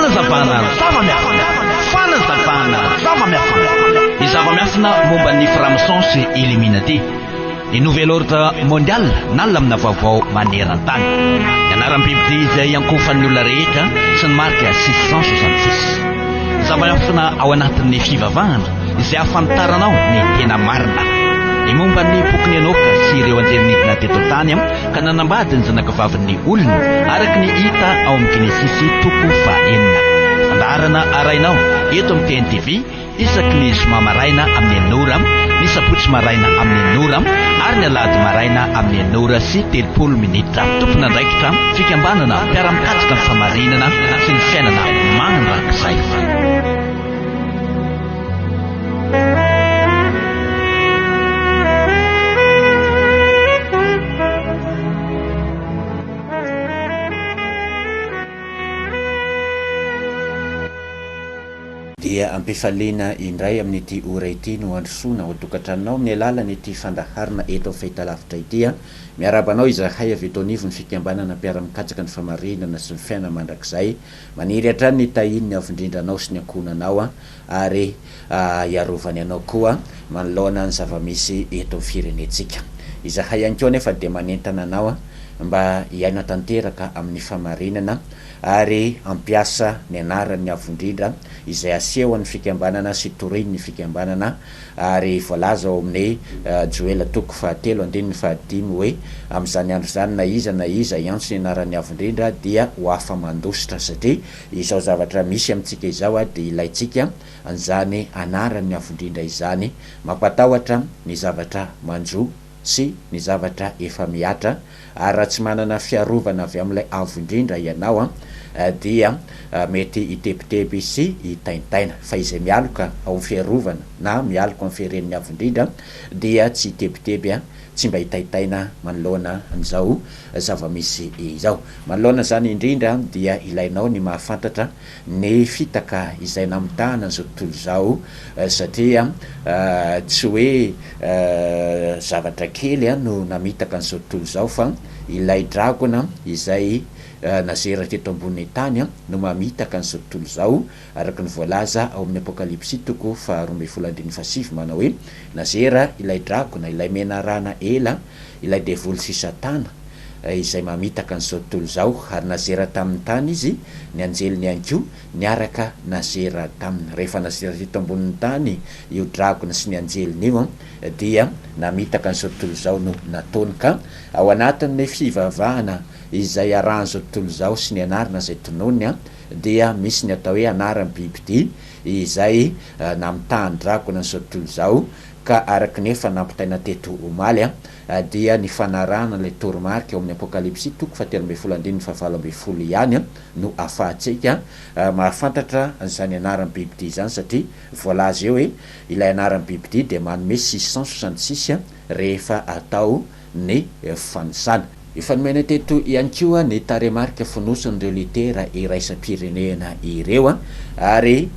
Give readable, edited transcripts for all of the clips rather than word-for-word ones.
Fanazavana ny zava-miafina momba ny franc-maçon sy illuminati, ny nouvel ordre mondial na lamina vaovao maneran-tany, ny anaram-biby izay ankofan'ny olona rehetra sy ny marika 666. Zava-miafina ao anatin'ny fivavahana izay ahafantaranao ny tena marina, ny momba ny boky Enoka sy ireo anjelinidina teto tany ka nanambady ny zanakavavin'ny olona araka ny hita ao amin'ny Genesisy 4:4. Andarana arainao eto amin'ny TNTV isaky ny zoma maraina amin'ny 9h, ny sabotsy maraina amin'ny 9h ary ny alahady maraina amin'ny 9h30. Tompona andraikitra fikambanana mpiara-mikatsika ny famarinana sy ny fiainana mananrakizay. Dia ampifaliana indray amin'ity ora ity no androsoana ho tokantranonao ny alalany ity fandaharana eto amin'ny fahitalavitra ity. Miarabanao izahay avy eto anivo ny fikambanana mpiara-mikatsaka ny famarinana sy ny fiainana mandrakizay, maniry hatrany ny tahiny ny avindrindranao sy ny ankonanao ary iarovany anao koa manoloana ny zava-misy eto amin'ny firenentsika. Izahay ihany koa nefa dia manentana anao mba hiaina tanteraka amin'ny famarinana ary ampiasa ny anaran'ny avondrindra izay aseho ny fikambanana sy toriny ny fikambanana ary voalaza ao amin'ny Joel 3:7-5 hoe amin'izany andro zany na iza iantso ny anaran'ny avondrindra dia ho afa mandositra, satria izao zavatra misy amintsika izao dia ilaitsika an'izany anaran'ny avondrindra izany mampatahotra ny zavatra manjo sy ny zavatra efa miatra, ary raha tsy manana fiarovana avy amin'ilay avondrindra ianao dia mety hitebiteby sy hitaintaina, fa izay mialoka ao amin'ny fiarovana na mialoka amin'ny firenen'ny avondrindra dia tsy hitebiteby tsy mba hitaintaina manoloana an'izao zava-misy izao. Manoloana zany indrindra dia ilainao ny mahafantatra ny fitaka izay namitahana an'izao tontolo izao, satria tsy hoe zavatra kely no namitaka an'izao tontolo izao, fa ilay dragona izay nazera teto ambony tany no mamitaka an'izao tontolo izao, araka ny voalaza ao amin'ny Apokalipsy 2:7 manao hoe nazera ilay dragona, ilay menarana ela, ilay devoly sy satana izay mamitaka an'izao tontolo izao, ary nazera tamin'ny tany izy, ny anjeliny ihany koa niaraka nazera taminy. Rehefa nazera teto ambonin'ny tany io dragona sy ny anjeliny io dia namitaka an'izao tontolo izao no nataony, ka ao anatin'ny fivavahana izay aran'izao tontolo izao sy ny anarana izay tonony dia misy ny atao hoe anaran'ny bibidy izay namitahany dragona n'izao tontolo izao, ka araka nefa nampitaina teto omaly dia ny fanarana ilay toromarika ao amin'ny Apokalipsy 3:7-5 ihany no ahafahantsika mahafantatra an'izany anaran'ny bibidy izany, satria voalaza eo hoe ilay anaran'ny bibidy dia manome 666 rehefa atao ny fanosana. Efa nomena teto ihany koa ny taremarika fonosin'ireo litera iraisam-pirenena ireo ary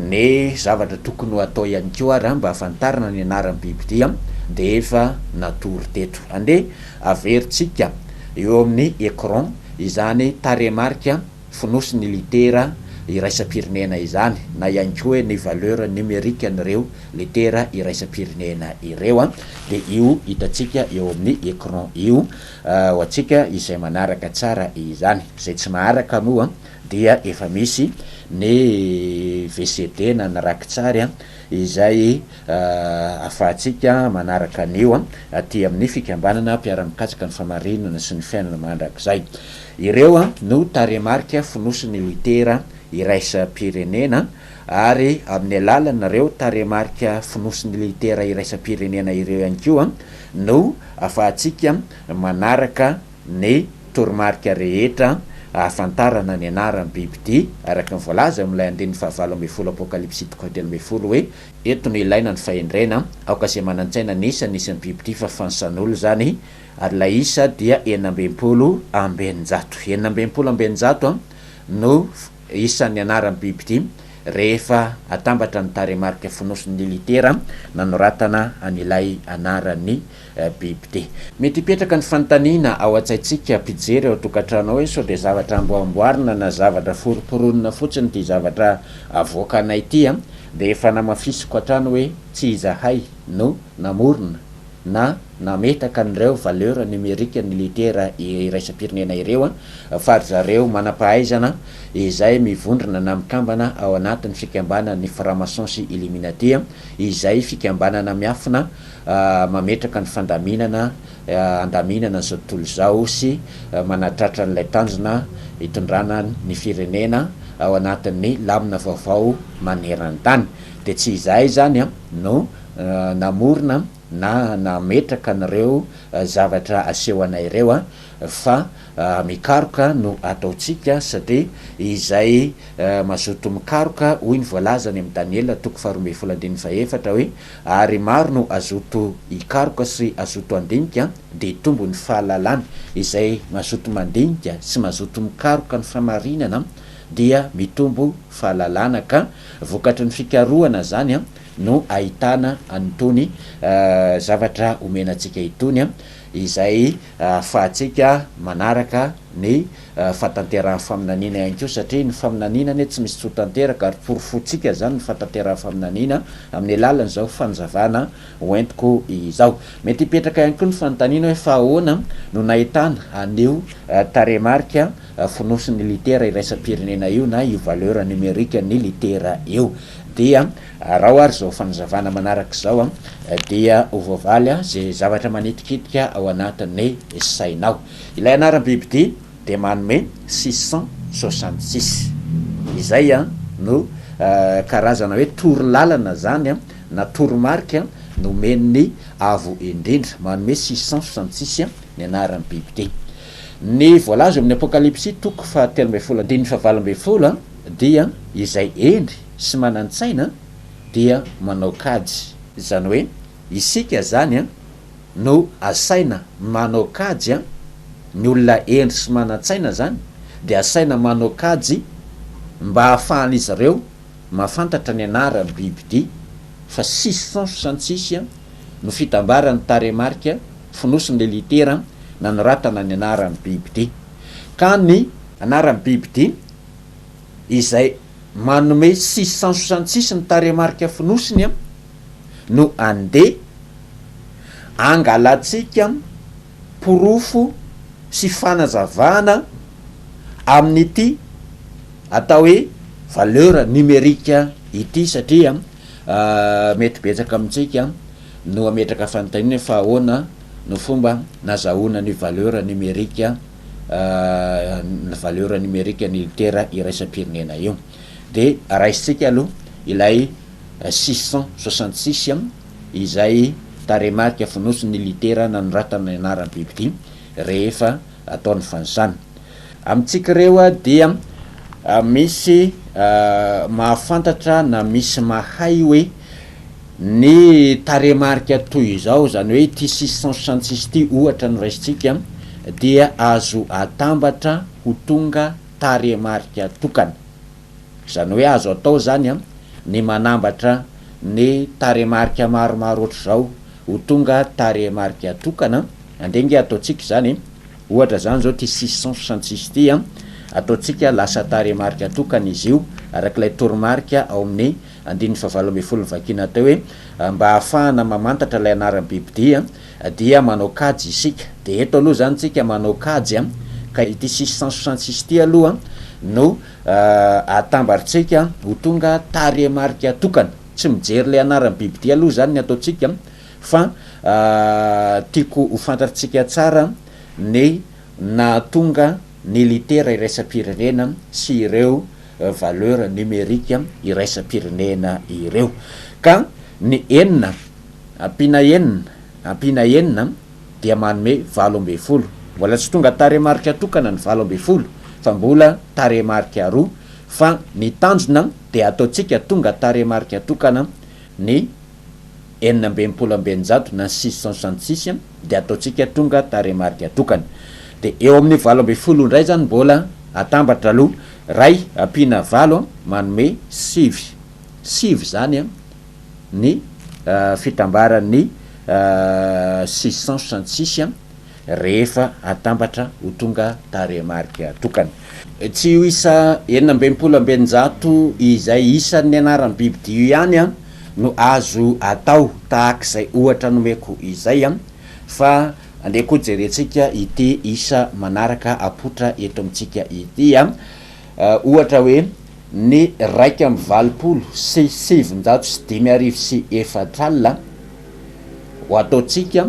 ny zavatra tokony ho atao ihany koa raha mba hafantarana ny anaran'ny bibidy dia efa natory teto. Andeha averintsika eo amin'ny écran izany taremarika fonosin'ny litera iraisam-pirenena izany, na ihany koa ny valeur numérique n'ireo litera iraisam-pirenena ireo dia io hitatsika eo amin'ny écran io ho antsika izay manaraka tsara izany. Izay tsy maharaka moa dia efa misy ny VCD na narakitsary izay ahafahantsika manaraka an'io aty amin'ny fikambanana mpiara-mikatsaka ny famarinana sy ny fiainana mandrakizay. Ireo no taremarika fonosin'ny litera iraisam-pirenena, ary amin'ny alalanareo taremarika fonosin'ny litera iraisam-pirenena ireo ihany koa no ahafahantsika manaraka ny toromarika rehetra ahafantarana ny anaran'ny bibidy araka ny voalaza amin'ilay 5:20 Apokalipsy 3:10 hoe eto no ilaina ny fahendrena aoka izay manan-tsaina nisan'ny bibidy fa fansan'olo zany, ary ilay isa dia 920 no isan'ny anaran'ny bibidy rehefa atambatra ny taremarika fonosiny litera nanoratana an'ilay anaran'ny biby de mety hipetraka ny fanontaniana ao an-tsaitsika mpijery ao tokantrano hoe sao de zavatra amboamboarina na zavatra foroporonina fotsiny ty zavatra avoakanay ty de efa namafisiko atrano hoe tsy izahay no namorona na nametaka an'ireo valeur numérique ny litera iraisam-pirenena ireo fa ry zareo manam-pahaizana izay mivondrona na mikambana ao anatin'ny fikambanana ny franc-maçon sy illuminati izay fikambanana miafina mametraka ny fandaminana andaminana zao tontolo zao sy manatratra n'ilay tanjona hitondrana ny firenena ao anatin'ny lamina vaovao maneran-tany de tsy izay zany no namorona na nametraka an'ireo zavatra aseho anay ireo fa mikaroka no ataotsika satria izay mazoto mikaroka hoy ny voalazany amin'ny Daniela toko 12:17 hoe ary maro no azoto ikaroka sy azoto andinika de tombo ny fahalalana izay mazoto mandinika sy mazoto mikaroka ny famarinana dia mitombo fahalalana ka vokatry ny fikarohana zany no ahitana an'itony zavatra omenantsika itony izay ahafahantsika manaraka ny fatanteran'ny faminaniana ihany koa satria ny faminaninany tsy misy tsotanteraka ary porofotsika zany ny fatanteran'ny faminaniana amin'ny alalany zao fanazavana hoentiko izao mety hipetraka ihany koa ny fanontaniana hoe fa ahoana no nahitana an'io taremarika fonosiny litera iraisam-pirenena io na io valeur numérique ny litera io dia raha oary zao fanazavana manaraka zao dia ovavaly zay zavatra manitikitika ao anatin'ny sainao ilay anaram-biby ty de manome 666 izay no karazana hoe torolalana zany na toromarika nomen'ny avo indrindra manome 666 ny anaram-biby ty ny voalazo amin'ny apokalypsy toko 13:17 dia izay endry sy manan-tsaina dia manao kajy zany hoe isika zany no asaina manao kajy ny olona endry sy manan-tsaina zany de asaina manao kajy mba hahafahan'izy ireo mahafantatra ny anaran'ny biby ty fa 666 no fitambarany taremarika fonosiny le litera nanoratana ny anaran'ny biby ty ka ny anaran'ny biby ty izay manome 666 ny taremarika fonosiny no andeha angalatsika porofo sy fanazavana amin'ity atao hoe valeur numérique ity satria mety betsaka amintsika no ametraka fanontaniana fa ahoana no fomba nazahoana ny valeur numérique valeur numérique ny litera iraisam-pirenena io de raisitsika aloha ilay 666 izay taremarika fonosiny litera nanoratana ny anaran'ny biby ty rehefa ataon'ny fanjana amintsika reo dia misy mahafantatra na misy mahay hoe ny taremarika toy zao zany hoe ty 666 ty ohatra no raisitsika dia azo atambatra ho tonga taremarika tokana zany hoe azo atao zany ny manambatra ny taremarika maromaro oatra zao ho tonga taremarika tokana andenge ataotsika zany ohatra zany zao ty 666 ty ataotsika lasa taremarika tokana izy io arak'ilay toromarika ao amin'ny 19 vakina teo hoe mba ahafahana mamantatra lay anaran'ny biby ty dia manao kajy isika de eto aloha zany tsika manao kajy ka ity 666 ty aloha no atambaritsika ho tonga taremarika tokana tsy mijery le anaran'ny biby ty aloha zany ny ataotsika fa tiako ho fantatritsika tsara ny nahatonga ny litera iraisam-pirenena sy ireo valeur numérique iraisam-pirenena ireo ka ny enina ampina enina dia manome 20 mbola tsy tonga taremarika tokana ny 20 fa mbola taremarika roa fa ny tanjona de ataotsika tonga taremarika tokana ny 920 na 666 de ataotsika tonga taremarika tokana de eo amin'ny 20 indray zany mbola atambatra aloha ray ampina valo manome sivy zany ny fitambaran'ny 666 rehefa atambatra ho tonga taremarika tokana. Tsy ho isa 920 izay isan'ny anaran'ny bibidio ihany no azo atao tahak'izay ohatra nomeko izay fa andeha koa jerentsika ity isa manaraka apotra eto amintsika ity ohatra hoe ny 120 sy 754 ho ataotsika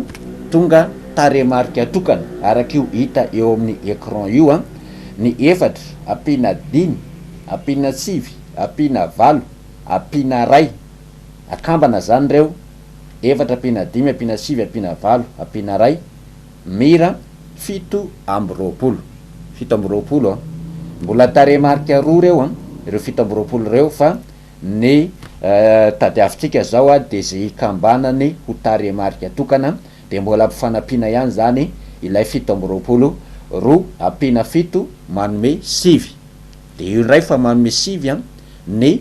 tonga taremarika tokana araka io hita eo amin'ny écran io ny 4 ampina 5 ampina 7 ampina 8 ampina 2 akambana zany reo 4 ampina 5 ampina 7 ampina 8 ampina 2 mira 720 mbola taremarika roa reo ireo 720 reo fa ny tadiavitsika zao de zay kambanany ho taremarika tokana de mbola ampifanampiana ihany zany ilay 720 roa ampina 7 manome 7 de io ndray fa manome 7 ny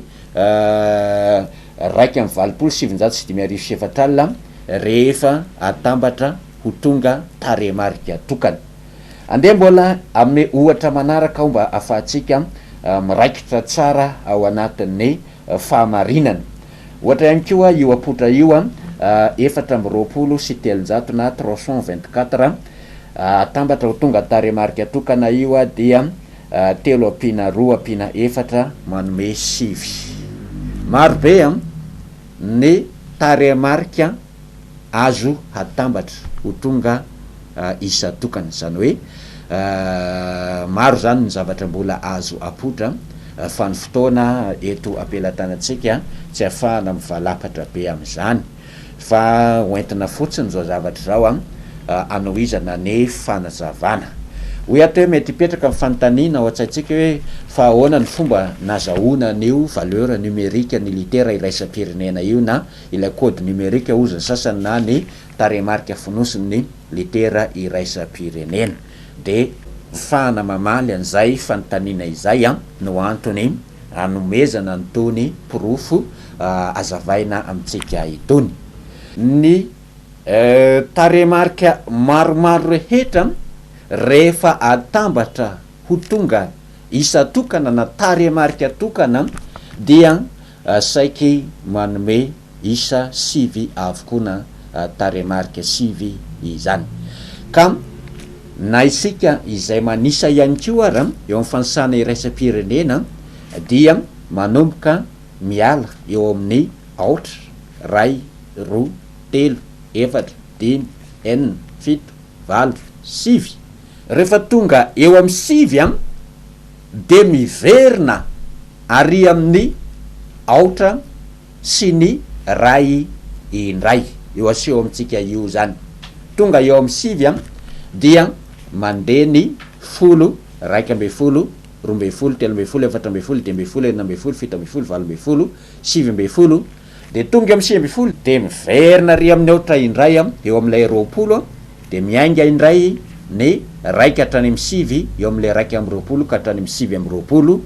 1,774 rehefa atambatra ho tonga taremarika tokana. Andeha mbola amin'ny ohatra manaraka mba afahantsika miraikitra tsara ao anatin'ny fahamarinana. Ohatra ihany koa io apotra io 420 sy 300 na 324 atambatra ho tonga taremarika tokana io dia 3 ampina 2 ampina 4 manome 7. Marobe ny taremarika azo hatambatra ho tonga isa tokana, zany hoe maro zany ny zavatra mbola azo apotra fa ny fotoana eto ampelatanantsika tsy ahafahana mivalapatra be am'izany fa hoentina fotsiny zao zavatra zao anohizana ny fanazavana. Hoe ato hoe mety hipetraka mifanontaniana ao antsaitsika hoe fa ahoana ny fomba nazahoana an'io valeur numérique ny litera iraisam-pirenena io na ilay code numérique ozany sasany na ny taremarika fonosiny litera iraisam-pirenena, de fahana mamaly an'izay fanontaniana izay no antony anomezana nytony pirofo azavaina amintsika itony. Ny taremarika maromaro rehetra rehefa atambatra ho tonga isa tokana na taremarika tokana dia saiky manome isa 7 avokoa na taremarika 7 izany. Ka na isika izay manisa ihany koa ara eo amin'ny fanosana iraisam-pirenena dia manomboka miala eo amin'ny 8 ray 2 3 4 5 6 7 8 9 rehefa tonga eo amin'ny 7 de miverina ary amin'ny 8 sy ny ray indray eo aseho amintsika io zany. Tonga eo amin'ny 7 dia mandeha ny 10 raika amby 10 roa amby 10 telo amby 10 efatra amby 10 dimy amby 10 enina amby 10 fito amby 10 valo amby 10 sivy amby 10 de tonga amin'ny 6 amby 10 de miverina ary amin'ny 8 indray eo amin'ilay 20 de miainga indray ny raika hatrany amin'ny 7 eo amin'ilay raika amby 20 ka hatrany amin'ny 7 amby 20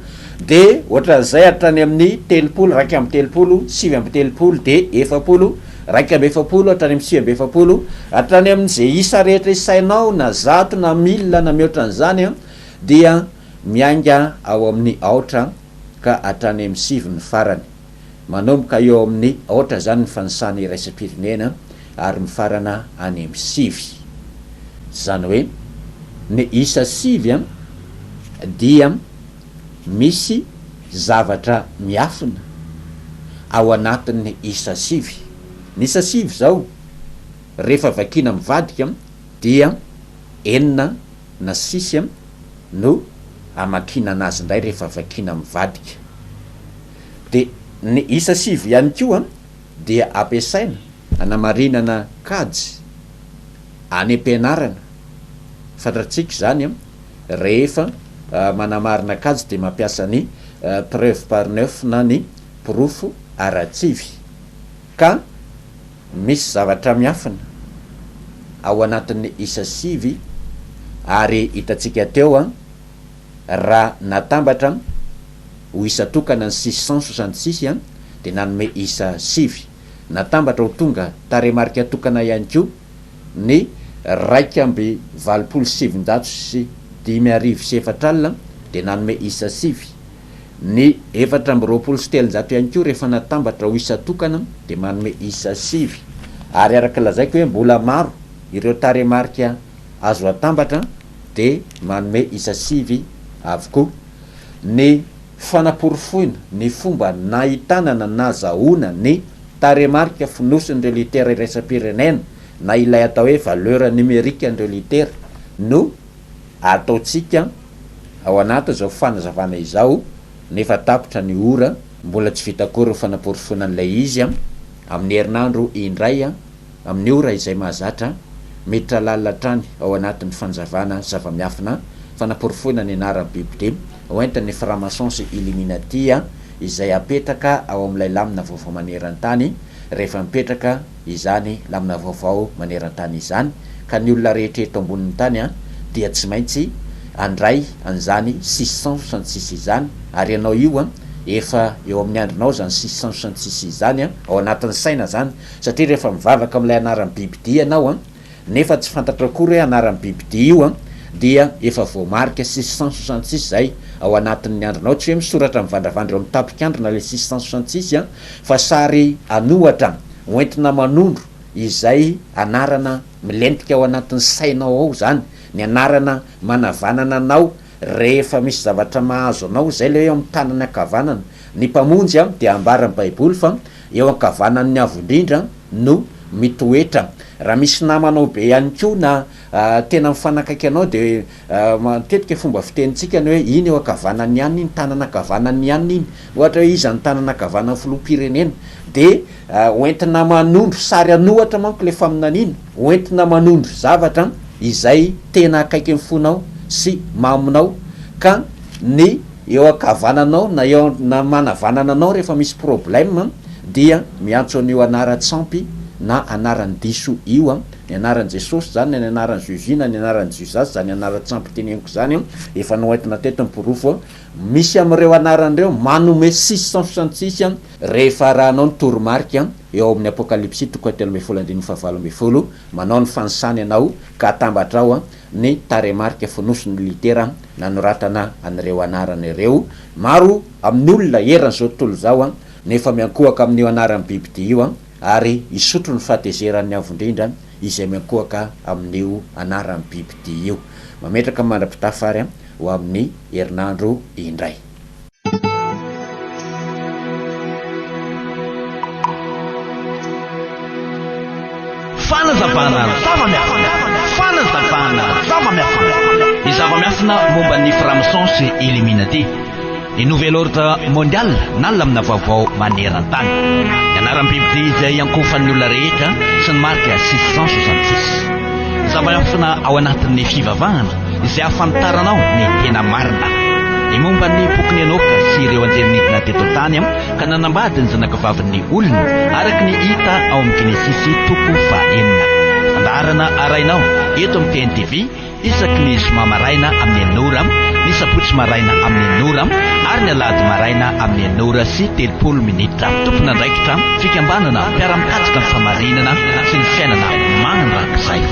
de ohatran'izay hatrany amin'ny 30 raika amby 30 7 amby 30 de 70 raika amby 70 hatrany amin'ny 7 amby 70 hatrany amin'izay isa rehetra isainao na 100 na 1000 na mihoatran'izany dia miainga ao amin'ny 8 ka hatrany amin'ny 7 ny farany, manomboka eo amin'ny 8 zany ny fanosana iraisam-pirenena ary mifarana any amin'ny 7. Zany hoe ny isa 7 dia misy zavatra miafina ao anatin'ny isa 7. Ny isa 7 zao rehefa vakina mivadika dia 4 na 6 no amakina anazy indray rehefa vakina mivadika. De ny isa 7 ihany koa dia ampiasaina anamarinana kajy any am-pianarana. Fantatsika zany rehefa manamarina kajy de mampiasa ny preuve par 9 na ny pirofo aratsivy. Ka misy zavatra miafina ao anatin'ny isa 7 ary hitatsika teo raha natambatra ho isa tokana ny 666 a dia nanome isa 7 natambatra ho tonga taremarika tokana ihany koa ny 2,7 dia nanome isa 7 ny 4,7 ihany koa rehefa natambatra ho isa tokana dia manome isa 7 ary araka lazaiko hoe mbola maro ireo taremarika azo atambatra dia manome isa 7 avokoa. Ny fanaporofoina ny fomba nahitanana nazahoana ny taremarika fonosin'ireo litera iraisam-pirenena na ilay atao hoe valeur numérique an'ireo litera no ataotsika ao anaty zao fanazavana izao, nefa tapitra ny ora mbola tsy vita akory ny fanaporofoina an'ilay izy amin'ny herinandro indray amin'ny ora izay mahazatra miditra lalina trany ao anatin'ny fanjavana zava-miafina fanaporofoina ny anaran'ny bible oentin'ny franc-maçon sy illuminati izay apetraka ao amin'ilay lamina vaovao maneran-tany rehefa mipetraka izany lamina vaovao maneran-tany izany, ka ny olona rehetra eto ambonin'ny tany dia tsy maintsy andray an'izany 666 izany, ary ianao io efa eo amin'ny andronao zany 666 izany ao anatin'ny saina zany, satria rehefa mivavaka amin'ilay anaran'ny bibidi ianao nefa tsy fantatra akory hoe anaran'ny bibidi io dia efa voamarika 666 zay ao anatin'ny andronao, tsy hoe misoratra mivandravandra eo amin'ny tapik'andro na le 666 fa sary anohatra oentina manondro izay anarana milentika ao anatin'ny sainao ao zany, ny anarana manavanana anao rehefa misy zavatra mahazo anao, zay le hoe eo amin'ny tanany ankavanana. Ny mpamonjy dia ambaran'ny baiboly fa eo ankavanan'ny avondrindra no mitoetra. Raha misy namanao be ihany koa na tena mifanakaiky anao dia matetika fomba fitenitsika ny hoe iny eo ankavanany ihany iny, tanana ankavanany ihany iny, ohatra hoe iza ny tanana ankavanany filoham-pirenena dia oentina manondro sary anohatra manko le faminan'iny, oentina manondro zavatra izay tena akaiky mifonao sy maminao, ka ny eo ankavananao na eo na manavanana anao rehefa misy problème dia miantso an'io anaran-tsampy na anaran'ny diso io ny anaran'i Jesosy zany, ny anaran'ny Juvina, ny anaran'ny Jesus zany anaran-tsampy teneniko zany efa noentina teto miporofo misy amin'ireo anaran'ireo manome 666 rehefa rahanao ny toromarika eo amin'ny apokalipsy 3:17 manao ny fanisany ianao ka atambatra ao ny taremarika fonosiny litera nanoratana an'ireo anarana ireo. Maro amin'ny olona eran'izao tontolo zao nefa miankohaka amin'io anaran'ny bibidi io ary isotro ny fahatezeran'ny avondrindra izay miankohaka amin'io anaran'ny bibidi io. Mametraka mandra-pitafary ho amin'ny herinandro indray. Fanazavana zava-miafina ny zava-miafina momba ny franc-maçon sy illuminati, ny nouvel ordre mondial na lamina vaovao maneran-tany. Ny anaran'ny bibidi izay ankofan'ny olona rehetra sy ny marika 666 zava-miafina ao anatin'ny fivavahana izay ahafantaranao ny tena marina, ny momba ny boky ny enoka sy ireo anjelinidina teto tany ka nanambady ny zanakavavin'ny olona araka ny hita ao amin'ny Genesisy 9:9. Fandaharana arainao eto amin'ny TNTV isaky ny zoma maraina amin'ny 9 ny sabotsy maraina amin'ny 9 ary ny alahady maraina amin'ny 9:30 minitra. Tompon'andraikitra fikambanana mpiara-mikatsika ny famarinana sy ny fiainana mananrak'izay.